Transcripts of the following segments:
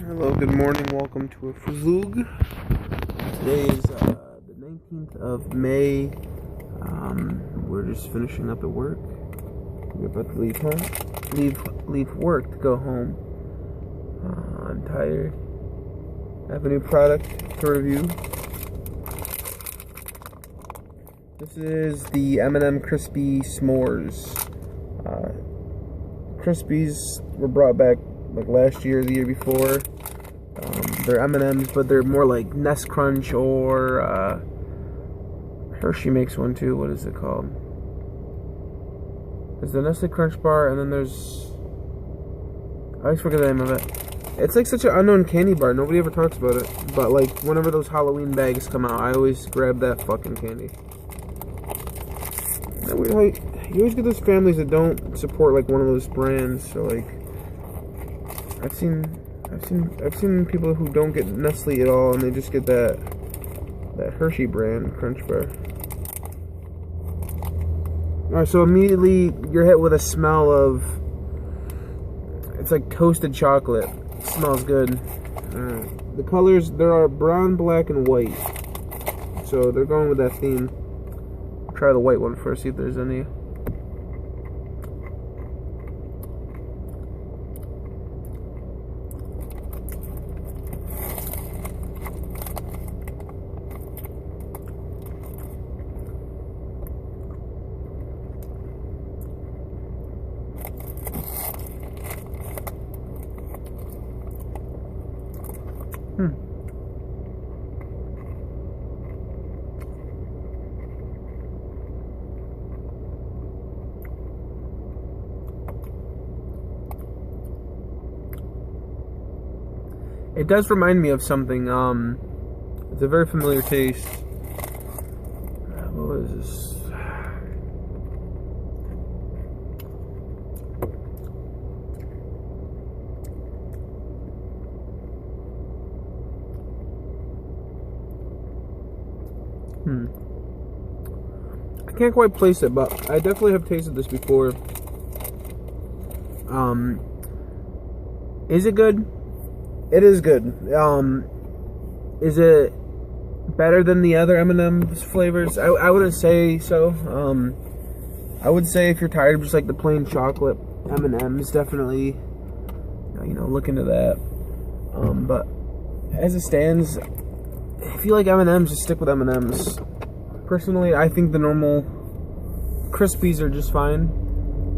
Hello, good morning, welcome to a Frazzlog. Today is the 19th of May. We're just finishing up at work. We're about to leave home. Leave work to go home. I'm tired. I have a new product to review. This is the M&M Crispy S'mores. Crispies were brought back like last year, the year before. They're M&Ms, but they're more like Nest Crunch or Hershey makes one too. What is it called? There's the Nestle Crunch bar, and then there's, I always forget the name of it. It's like such an unknown candy bar. Nobody ever talks about it. But like whenever those Halloween bags come out, I always grab that fucking candy. You always get those families that don't support like one of those brands. So like, I've seen people who don't get Nestle at all, and they just get that Hershey brand Crunch bar. Alright, so immediately you're hit with a smell of, it's like toasted chocolate. It smells good. The colors, there are brown, black, and white. So they're going with that theme. Try the white one first, see if there's any. It does remind me of something. It's a very familiar taste. What was this? I can't quite place it, but I definitely have tasted this before. Is it good? It is good. Is it better than the other M&M's flavors? I wouldn't say so. I would say if you're tired of just like the plain chocolate M&M's, definitely, look into that. But as it stands, if you like M&M's, just stick with M&M's. Personally, I think the normal Crispies are just fine.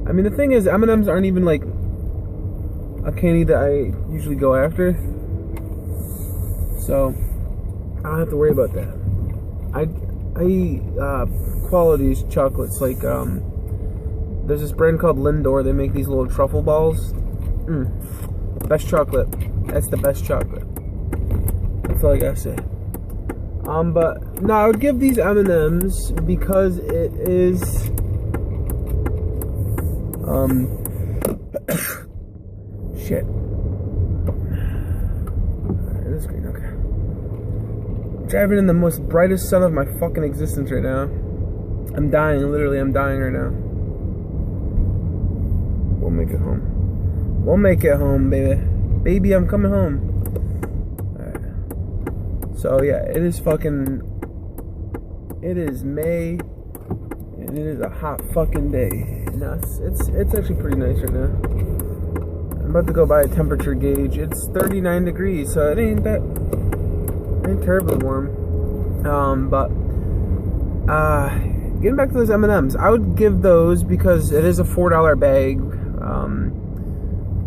I mean, the thing is, M&M's aren't even like a candy that I usually go after, so I don't have to worry about that. I eat quality chocolates, like there's this brand called Lindor. They make these little truffle balls. Best chocolate. That's the best chocolate. That's all I gotta say. But no, I would give these M&Ms because it is shit. Alright, it is green, okay. I'm driving in the most brightest sun of my fucking existence right now. I'm dying, literally, I'm dying right now. We'll make it home. We'll make it home, baby. Baby, I'm coming home. Alright. So, yeah, it is May, and it is a hot fucking day. No, it's actually pretty nice right now. I'm about to go by a temperature gauge. It's 39 degrees, so it ain't terribly warm. But getting back to those M&Ms, I would give those, because it is a $4 bag.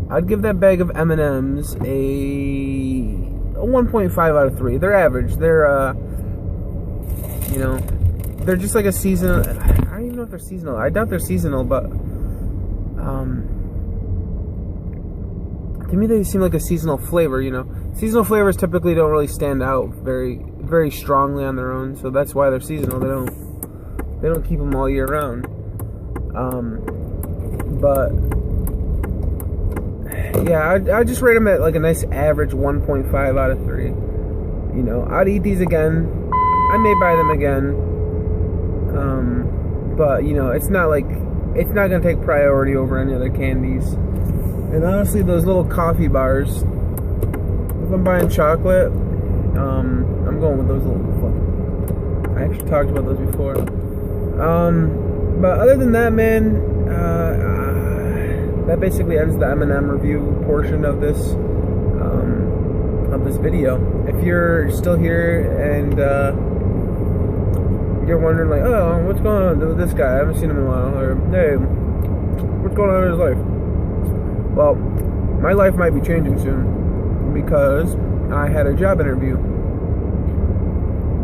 I'd give that bag of M&Ms a 1.5 out of 3. They're average. They're they're just like a seasonal. I don't even know if they're seasonal. I doubt they're seasonal, but to me, they seem like a seasonal flavor, Seasonal flavors typically don't really stand out very, very strongly on their own, so that's why they're seasonal. They don't keep them all year round. But yeah, I'd just rate them at like a nice average 1.5 out of 3. I'd eat these again. I may buy them again. But it's not gonna take priority over any other candies. And honestly, those little coffee bars, if I'm buying chocolate, I'm going with those little fucking. I actually talked about those before. But other than that, man, that basically ends the M&M review portion of this video. If you're still here and you're wondering, like, oh, what's going on with this guy? I haven't seen him in a while. Or, hey, what's going on in his life? Well, my life might be changing soon because I had a job interview.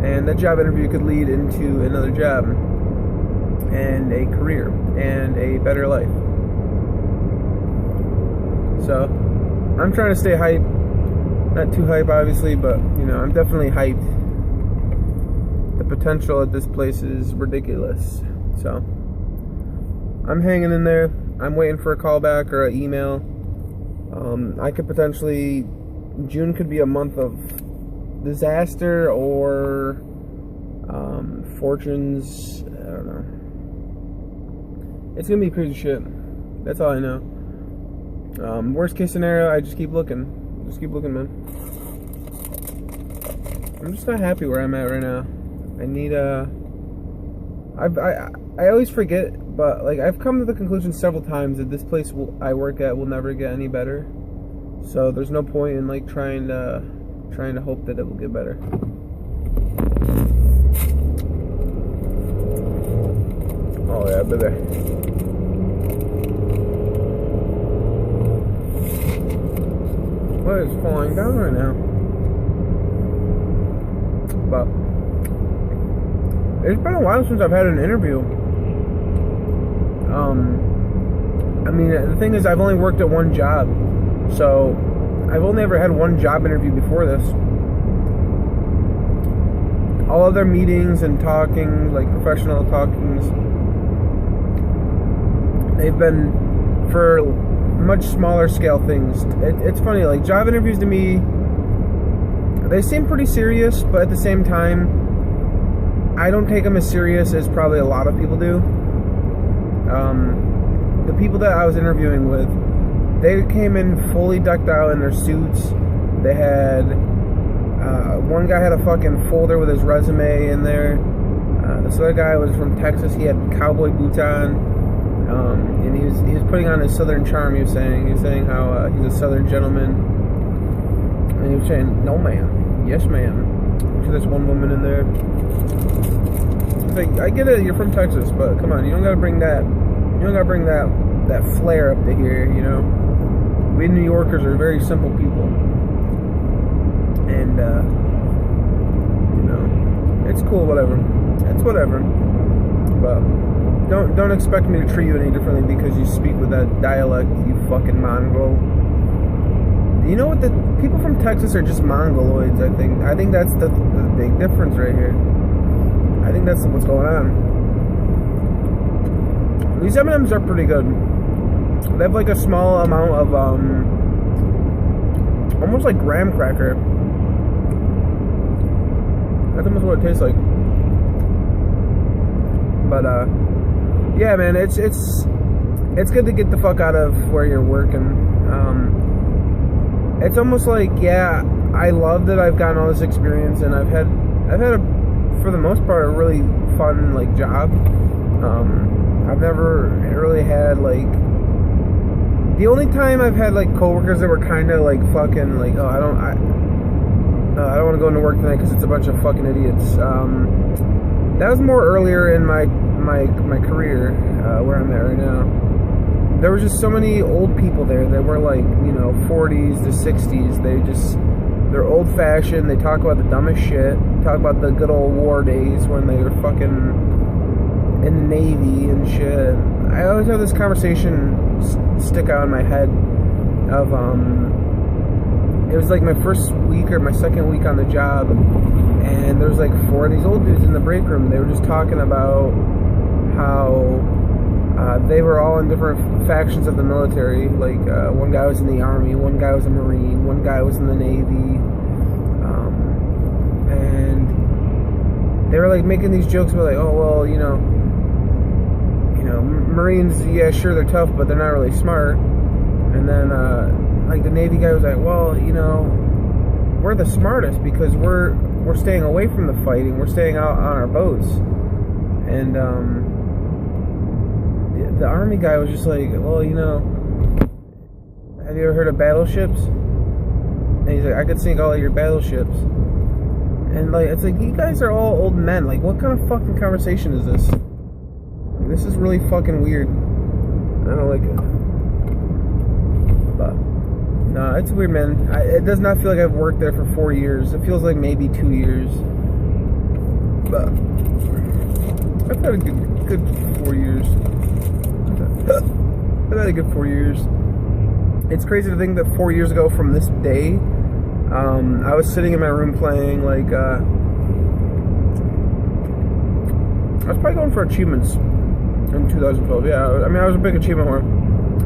And that job interview could lead into another job and a career and a better life. So, I'm trying to stay hype. Not too hype, obviously, but, you know, I'm definitely hyped. The potential at this place is ridiculous. So, I'm hanging in there. I'm waiting for a call back or an email. I could potentially... June could be a month of disaster or fortunes. I don't know. It's gonna be crazy shit. That's all I know. Worst case scenario, I just keep looking. Just keep looking, man. I'm just not happy where I'm at right now. I need I always forget, but like I've come to the conclusion several times that this place I work at will never get any better. So there's no point in like trying to hope that it will get better. Oh yeah, baby. What is falling down right now? But it's been a while since I've had an interview. I mean, the thing is, I've only worked at one job, so I've only ever had one job interview before this. All other meetings and talking, like professional talkings, they've been for much smaller scale things. It's funny, like job interviews to me, they seem pretty serious, but at the same time, I don't take them as serious as probably a lot of people do. The people that I was interviewing with, they came in fully decked out in their suits. They had, one guy had a fucking folder with his resume in there. This other guy was from Texas. He had cowboy boots on. And he was putting on his southern charm. He was saying how he's a southern gentleman. And he was saying, no ma'am, yes ma'am. To this one woman in there. It's like, I get it, you're from Texas, but come on, you don't gotta bring that. You don't gotta bring that flair up to here, you know. We New Yorkers are very simple people, and you know, it's cool, whatever. It's whatever. But don't expect me to treat you any differently because you speak with that dialect, you fucking mongrel. You know what? The people from Texas are just mongoloids. I think that's the big difference right here. I think that's what's going on. These M&Ms are pretty good. They have like a small amount of almost like graham cracker. That's almost what it tastes like. But yeah, man, it's good to get the fuck out of where you're working. It's almost like, yeah, I love that I've gotten all this experience, and I've had a, for the most part, a really fun like job. I've never really had like, the only time I've had like coworkers that were kind of like fucking like, oh, I don't want to go into work tonight because it's a bunch of fucking idiots. That was more earlier in my career, where I'm at right now. There were just so many old people there that were like, you know, 40s to 60s. They're old-fashioned. They talk about the dumbest shit. Talk about the good old war days when they were fucking in the Navy and shit. I always have this conversation stick out in my head of, it was like my first week or my second week on the job, and there was like 4 of these old dudes in the break room. They were just talking about how they were all in different factions of the military. Like one guy was in the Army, one guy was a Marine, one guy was in the Navy, and they were like making these jokes about like, oh well, you know, Marines, yeah, sure they're tough, but they're not really smart. And then like the Navy guy was like, well, you know, we're the smartest because we're staying away from the fighting. We're staying out on our boats. And the army guy was just like, well, you know, have you ever heard of battleships? And he's like, I could sink all of your battleships. And like, it's like, you guys are all old men. Like, what kind of fucking conversation is this? Like, this is really fucking weird. I don't like it. But no, it's weird, man. It does not feel like I've worked there for 4 years. It feels like maybe 2 years. But I've had a good 4 years. I've had a good 4 years. It's crazy to think that 4 years ago from this day, I was sitting in my room playing, like, I was probably going for achievements in 2012. Yeah, I mean, I was a big achievement whore.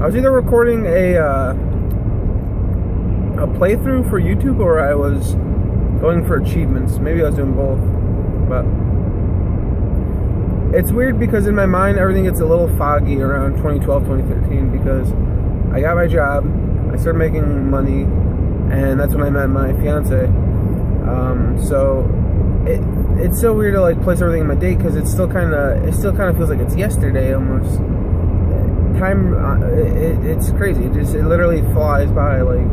I was either recording a playthrough for YouTube, or I was going for achievements. Maybe I was doing both. But it's weird because in my mind, everything gets a little foggy around 2012, 2013, because I got my job, I started making money, and that's when I met my fiance. So it's so weird to like place everything in my date, because it still kind of feels like it's yesterday almost. Time, it's crazy. It literally flies by. Like,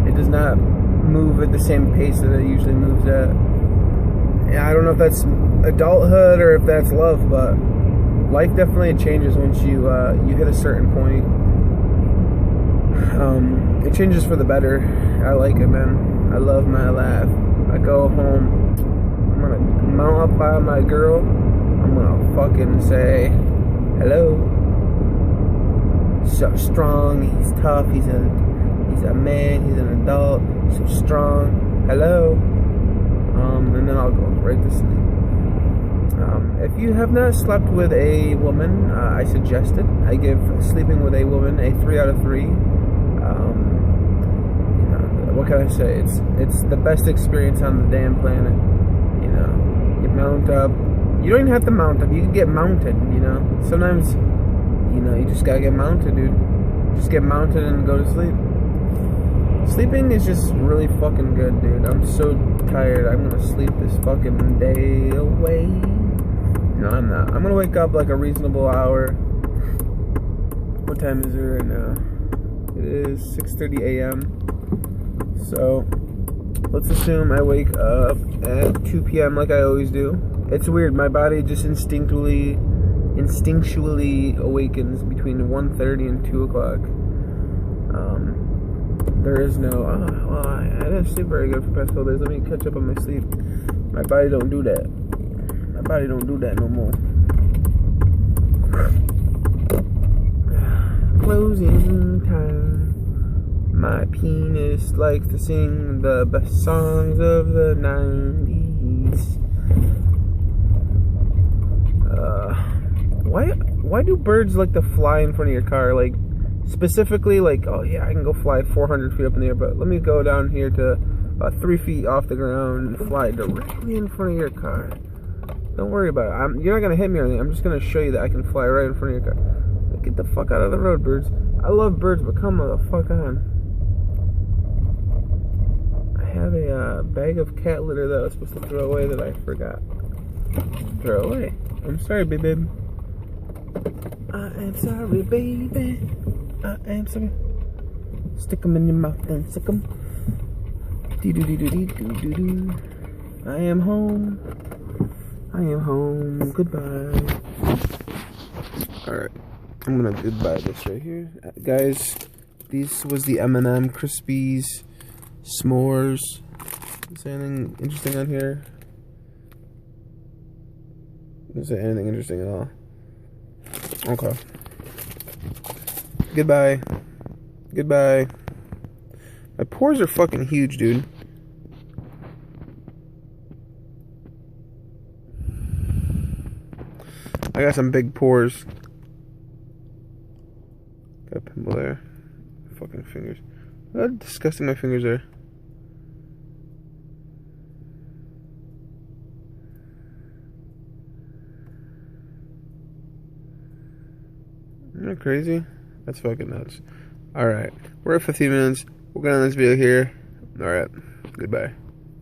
it does not move at the same pace that it usually moves at. And I don't know if that's adulthood or if that's love, but life definitely changes once you hit a certain point. It changes for the better. I like it, man. I love my life. I go home, I'm gonna mount up by my girl, I'm gonna fucking say hello. So strong, he's tough, he's a man, he's an adult, so strong, hello. And then I'll go right to sleep. If you have not slept with a woman, I suggest it. I give sleeping with a woman a 3 out of 3. What can I say? It's the best experience on the damn planet. You know, you mount up. You don't even have to mount up. You can get mounted. You know, sometimes, you know, you just gotta get mounted, dude. Just get mounted and go to sleep. Sleeping is just really fucking good, dude. I'm so tired. I'm gonna sleep this fucking day away. No, I'm not. I'm gonna wake up like a reasonable hour. What time is it right now? It is 6:30 a.m. So let's assume I wake up at 2 p.m. like I always do. It's weird. My body just instinctually awakens between 1:30 and 2 o'clock. There is no, well, I didn't sleep very good for the past couple days. Let me catch up on my sleep. My body don't do that. My body don't do that no more. Closing time. My penis likes to sing the best songs of the 90s. Why do birds like to fly in front of your car? Like, specifically, like, oh yeah, I can go fly 400 feet up in the air, but let me go down here to about 3 feet off the ground and fly directly in front of your car. Don't worry about it. You're not going to hit me or anything. I'm just going to show you that I can fly right in front of your car. Like, get the fuck out of the road, birds. I love birds, but come the fuck on. I have a bag of cat litter that I was supposed to throw away that I forgot. Throw away. I'm sorry, baby. I am sorry, baby. I am sorry. Stick them in your mouth and sick them. Dee-doo-dee-doo-dee-doo-doo-doo. I am home. I am home. Goodbye. Alright. I'm gonna goodbye this right here. Guys, this was the M&M Crispies S'mores. Is there anything interesting on here? Is there anything interesting at all? Okay. Goodbye. Goodbye. My pores are fucking huge, dude. I got some big pores. Got a pimple there. Fucking fingers. How disgusting my fingers are. Isn't that crazy? That's fucking nuts. Alright. We're at 15 minutes. We're gonna end this video here. Alright. Goodbye.